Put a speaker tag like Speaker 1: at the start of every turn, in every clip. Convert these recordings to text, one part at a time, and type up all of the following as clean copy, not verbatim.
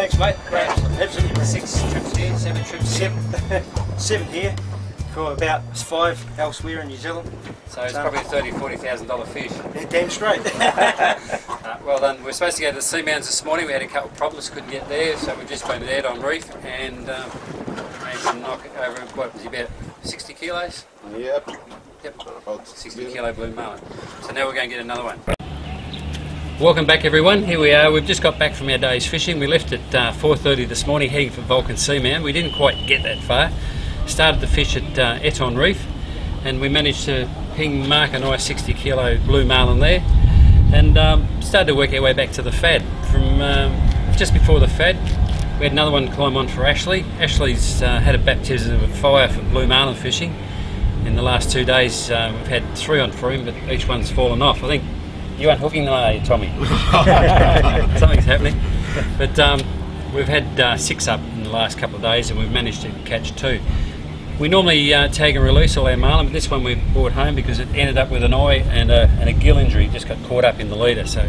Speaker 1: Thanks, mate. Absolutely.
Speaker 2: 6 trips here, 7 trips here.
Speaker 1: Seven here, for about 5 elsewhere in New Zealand.
Speaker 2: So it's probably a $30,000-$40,000 fish.
Speaker 1: Yeah, damn straight.
Speaker 2: Well done. We were supposed to go to the Seamounds this morning. We had a couple of problems, couldn't get there, so we've just been there on reef and managed to knock it over, what was it, about 60 kilos?
Speaker 3: Yep.
Speaker 2: Yep, 60 kilo blue marlin. So now we're going to get another one. Welcome back everyone, here we are. We've just got back from our day's fishing. We left at 4:30 this morning heading for Vulcan Seamound. We didn't quite get that far. Started the fish at Eton Reef and we managed to ping Mark a nice 60 kilo blue marlin there and started to work our way back to the FAD. From just before the FAD we had another one climb on for Ashley. Ashley's had a baptism of fire for blue marlin fishing. In the last 2 days we've had 3 on for him, but each one's fallen off. I think you unhooking them, are you, Tommy? Something's happening. But we've had 6 up in the last couple of days and we've managed to catch 2. We normally tag and release all our marlin, but this one we brought home because it ended up with an eye and a gill injury. It just got caught up in the leader. So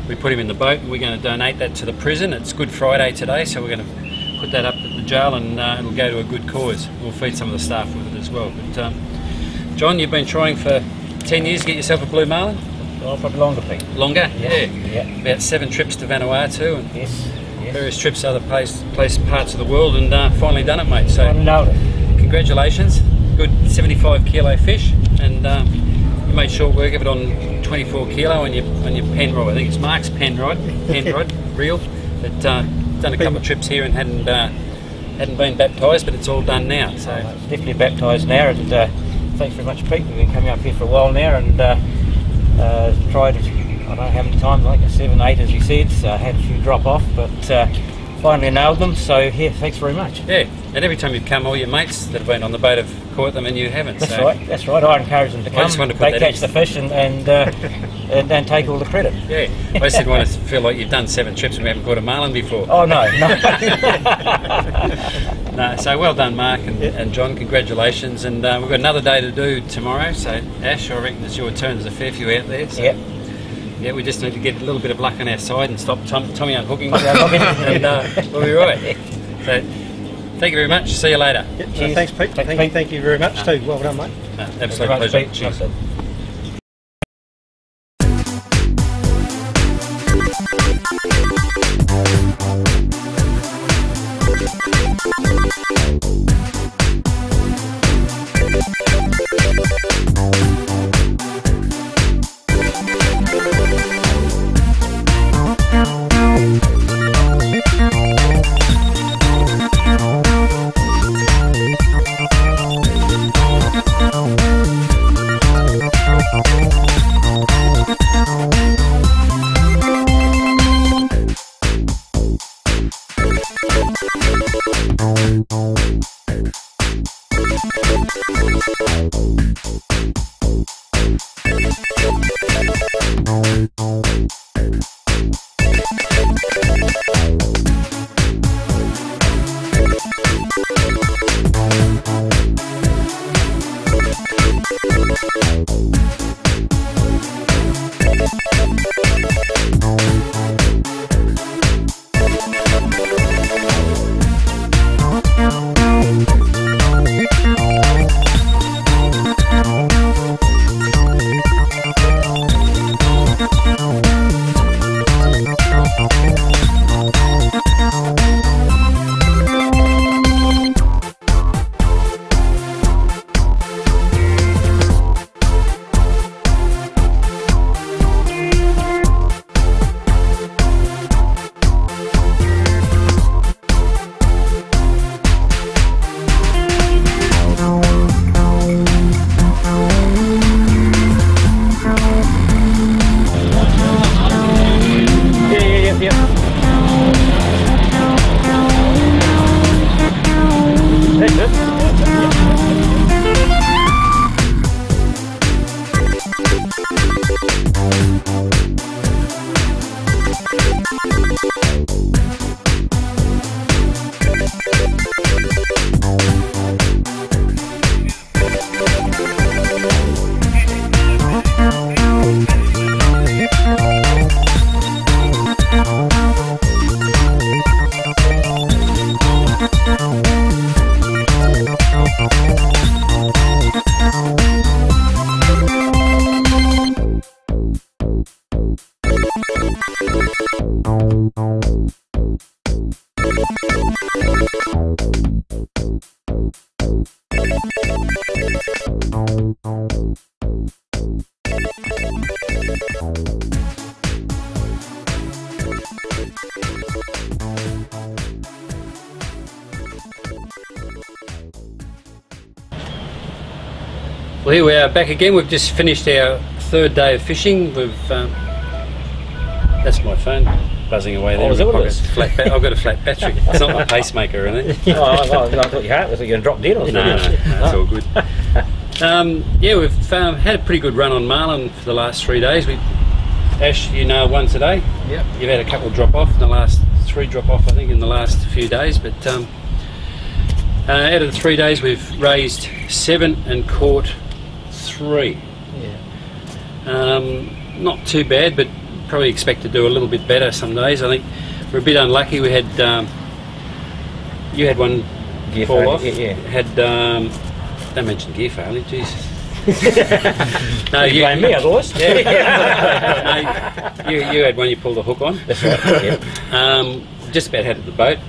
Speaker 2: we put him in the boat and we're going to donate that to the prison. It's Good Friday today, so we're going to put that up at the jail and it'll go to a good cause. We'll feed some of the staff with it as well. But John, you've been trying for 10 years to get yourself a blue marlin?
Speaker 4: Well, probably longer, Pete.
Speaker 2: Longer?
Speaker 4: Yeah.
Speaker 2: About 7 trips to Vanuatu and
Speaker 4: Yes.
Speaker 2: various trips to other parts of the world and finally done it, mate. So
Speaker 4: I know it.
Speaker 2: congratulations. Good 75 kilo fish and you made short work of it on 24 kilo on your pen rod. I think it's Mark's pen rod reel. But done a couple of trips here and hadn't been baptised, but it's all done now. So
Speaker 4: It's definitely baptised now. And thanks very much, Pete. We've been coming up here for a while now and tried it, I don't know how many times, like 7, 8 as you said. So I had a few drop off, but finally nailed them. So yeah, thanks very much.
Speaker 2: yeah, and every time you've come, all your mates that have been on the boat have caught them and you haven't.
Speaker 4: That's
Speaker 2: so
Speaker 4: right. That's right. I encourage them to come.
Speaker 2: just wanted to put
Speaker 4: they
Speaker 2: that
Speaker 4: catch
Speaker 2: in.
Speaker 4: the fish and take all the credit.
Speaker 2: Yeah, I just didn't want to feel like you've done 7 trips and we haven't caught a marlin before.
Speaker 4: Oh no.
Speaker 2: No, so well done, Mark and John. Congratulations, and we've got another day to do tomorrow. So Ash, I reckon it's your turn. There's a fair few out there. So,
Speaker 4: Yep.
Speaker 2: yeah, we just need to get a little bit of luck on our side and stop Tommy unhooking, and we'll be right. So thank you very much. See you later.
Speaker 1: Cheers. Thanks, Pete. Thank you very much too. Well done, mate.
Speaker 2: No, absolute pleasure.
Speaker 4: Pete.
Speaker 2: Cheers.
Speaker 4: Nice.
Speaker 2: Well, here we are back again. We've just finished our third day of fishing. That's my phone buzzing away there.
Speaker 4: I've
Speaker 2: got a flat battery. It's not my pacemaker, is it?
Speaker 4: I thought you had it. Was it going to drop dead or something?
Speaker 2: No, it's all good. Yeah, we've had a pretty good run on marlin for the last 3 days. Ash, you nailed one today.
Speaker 1: Yep.
Speaker 2: You've had a couple drop off in the last 3 drop off, I think, in the last few days. But out of the 3 days, we've raised 7 and caught 3.
Speaker 4: Yeah.
Speaker 2: Not too bad, but probably expect to do a little bit better some days. I think we're a bit unlucky. We had you had one
Speaker 4: Gear
Speaker 2: fall
Speaker 4: failure,
Speaker 2: off.
Speaker 4: yeah.
Speaker 2: Had don't mention gear failure, Jesus. No,
Speaker 4: you blame me otherwise.
Speaker 2: No, you had one you pulled the hook on.
Speaker 4: That's right. Yep.
Speaker 2: Just about had it at the boat.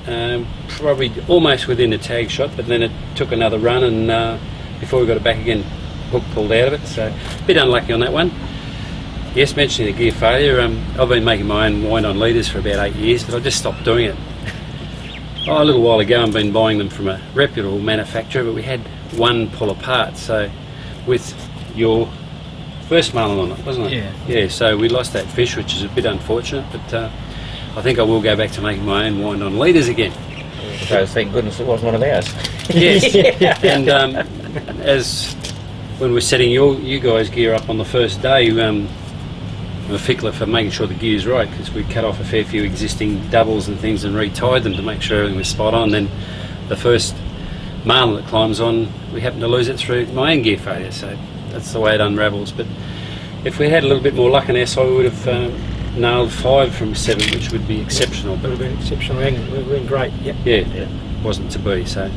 Speaker 2: Probably almost within a tag shot, but then it took another run, and before we got it back again, hook pulled out of it. So a bit unlucky on that one. Yes, mentioning the gear failure, I've been making my own wind-on leaders for about 8 years, but I just stopped doing it. A little while ago I've been buying them from a reputable manufacturer, but we had one pull apart, so with your first marlin on it, wasn't it?
Speaker 1: Yeah.
Speaker 2: Yeah, so we lost that fish, which is a bit unfortunate, but I think I will go back to making my own wind-on leaders again.
Speaker 4: So thank goodness it wasn't one of ours.
Speaker 2: Yes, and as when we're setting you guys' gear up on the first day, we're fickler for making sure the gear's right, because we cut off a fair few existing doubles and things and retied them to make sure everything was spot on. Then the first marlin that climbs on, we happen to lose it through my own gear failure, so that's the way it unravels. But if we had a little bit more luck on our side, we would have nailed 5 from 7, which would be exceptional. But
Speaker 1: Would have been exceptional. We've been great. Yep.
Speaker 2: yeah, wasn't to be. So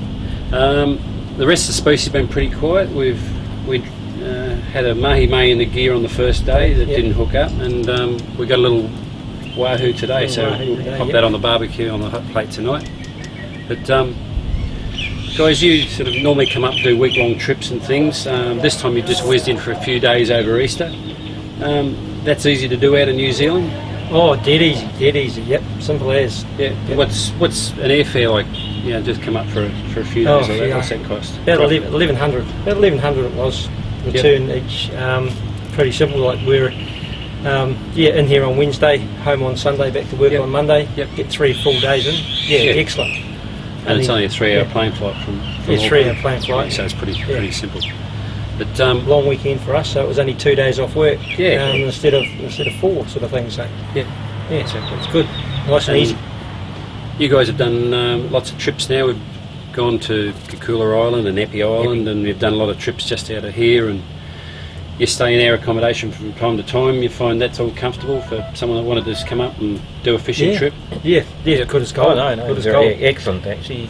Speaker 2: the rest of the species have been pretty quiet. We had a mahi-mahi in the gear on the first day that didn't hook up, and we got a little wahoo today, so we'll pop that on the barbecue on the hot plate tonight. But guys, you sort of normally come up, do week-long trips and things. This time you just whizzed in for a few days over Easter. That's easy to do out of New Zealand.
Speaker 1: Oh, dead easy. Yep, simple as.
Speaker 2: Yeah.
Speaker 1: Yep.
Speaker 2: What's an airfare like? You know, just come up for a few days. What's that cost?
Speaker 1: About 1100. About 1100 it was. Return each. Pretty simple. Like we're in here on Wednesday, home on Sunday, back to work on Monday. Yep. Get 3 full days in. Yeah. Excellent.
Speaker 2: And it's only a 3-hour plane flight from
Speaker 1: 3-hour plane flight.
Speaker 2: So it's pretty simple. But
Speaker 1: long weekend for us, so it was only 2 days off work.
Speaker 2: Yeah.
Speaker 1: Instead of 4 sort of thing. So
Speaker 2: yeah, exactly.
Speaker 1: It's good. Nice and easy.
Speaker 2: You guys have done lots of trips now. We've gone to Kikula Island and Epi Island, and we've done a lot of trips just out of here, and you stay in our accommodation from time to time. You find that's all comfortable for someone that wanted to just come up and do a fishing trip?
Speaker 1: Yeah, good as gold.
Speaker 4: No,
Speaker 1: good as
Speaker 4: very
Speaker 1: gold.
Speaker 4: excellent actually.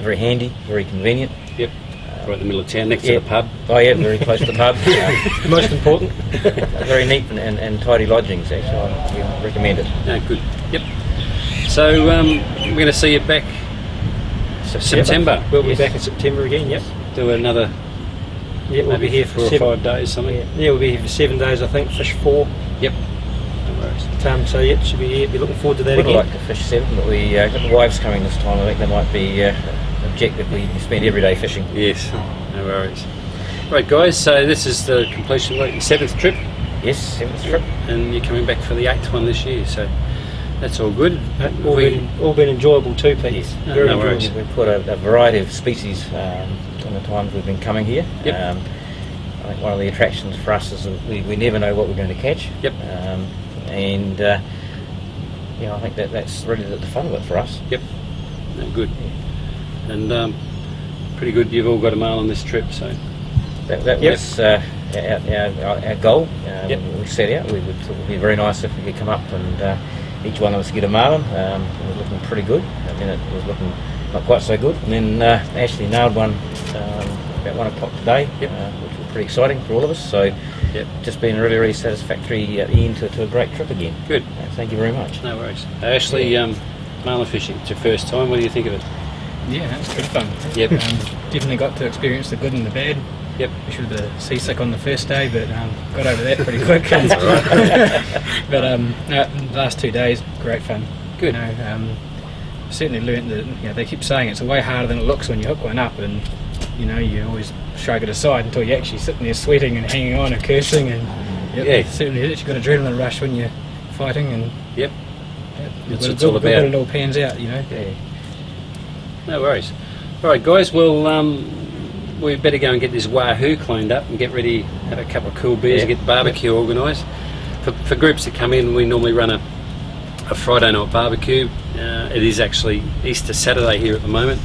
Speaker 4: Very handy, very convenient.
Speaker 2: Yep. Right in the middle of town, next to the pub.
Speaker 4: Oh yeah, very close to the pub.
Speaker 1: Most important.
Speaker 4: Very neat and tidy lodgings actually. I recommend it.
Speaker 2: No, good. Yep. So we're going to see you back September.
Speaker 1: We'll be back in September again. Yep.
Speaker 2: Do another.
Speaker 1: Yeah, we'll be here for
Speaker 2: 4 or 5 days, something.
Speaker 1: Yeah, we'll be here for 7 days, I think. Fish 4.
Speaker 2: Yep. No worries.
Speaker 1: So yeah, should be looking forward to that
Speaker 4: We'd
Speaker 1: again.
Speaker 4: like to fish 7, but we got the wives coming this time. I think they might be object that we spend every day fishing.
Speaker 2: Yes. No worries. Right, guys. So this is the completion of your 7th trip.
Speaker 4: Yes, 7th trip.
Speaker 2: And you're coming back for the 8th one this year. So that's all good.
Speaker 1: All been enjoyable too, Pete.
Speaker 2: Yes.
Speaker 1: Very
Speaker 2: no
Speaker 1: enjoyable.
Speaker 2: worries.
Speaker 4: We've put a variety of species in the times we've been coming here.
Speaker 2: Yep.
Speaker 4: I think one of the attractions for us is that we never know what we're going to catch.
Speaker 2: Yep.
Speaker 4: And I think that's really the fun of it for us.
Speaker 2: Yep. No, good. And pretty good. You've all got a marlin on this trip, so
Speaker 4: that was our goal. We set out. It would be very nice if we could come up and each one of us get a marlin. It was looking pretty good, and then it was looking not quite so good, and then Ashley nailed one about 1 o'clock today, which was pretty exciting for all of us. So just been really, really satisfactory end to a great trip again.
Speaker 2: Good.
Speaker 4: Thank you very much.
Speaker 2: No worries. Ashley, marlin fishing, it's your first time. What do you think of it?
Speaker 3: Yeah, it's good fun.
Speaker 2: Yep.
Speaker 3: Definitely got to experience the good and the bad.
Speaker 2: Yep.
Speaker 3: We should have been seasick on the first day, but got over that pretty quick. But no, the last 2 days, great fun.
Speaker 2: Good.
Speaker 3: You know, certainly learnt that they keep saying it's way harder than it looks when you hook one up, and you always shrug it aside until you're actually sitting there sweating and hanging on and cursing, and it certainly is. You've got adrenaline rush when you're fighting, and
Speaker 2: that's what it's all about.
Speaker 3: It all pans out,
Speaker 2: Yeah. No worries. All right, guys. Well, we better go and get this wahoo cleaned up and get ready, have a couple of cool beers, and get the barbecue organised. For groups that come in, we normally run a Friday night barbecue. It is actually Easter Saturday here at the moment.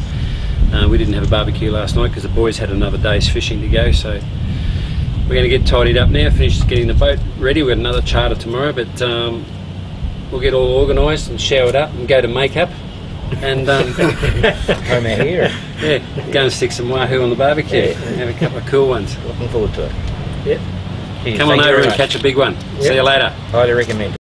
Speaker 2: We didn't have a barbecue last night because the boys had another day's fishing to go, so we're going to get tidied up now, finish getting the boat ready. We've got another charter tomorrow, but we'll get all organised and showered up and go to makeup and
Speaker 4: Home out here.
Speaker 2: go and stick some wahoo on the barbecue and have a couple of cool ones.
Speaker 4: Looking forward to it.
Speaker 2: Come on over and catch a big one. See you later.
Speaker 4: Highly recommend.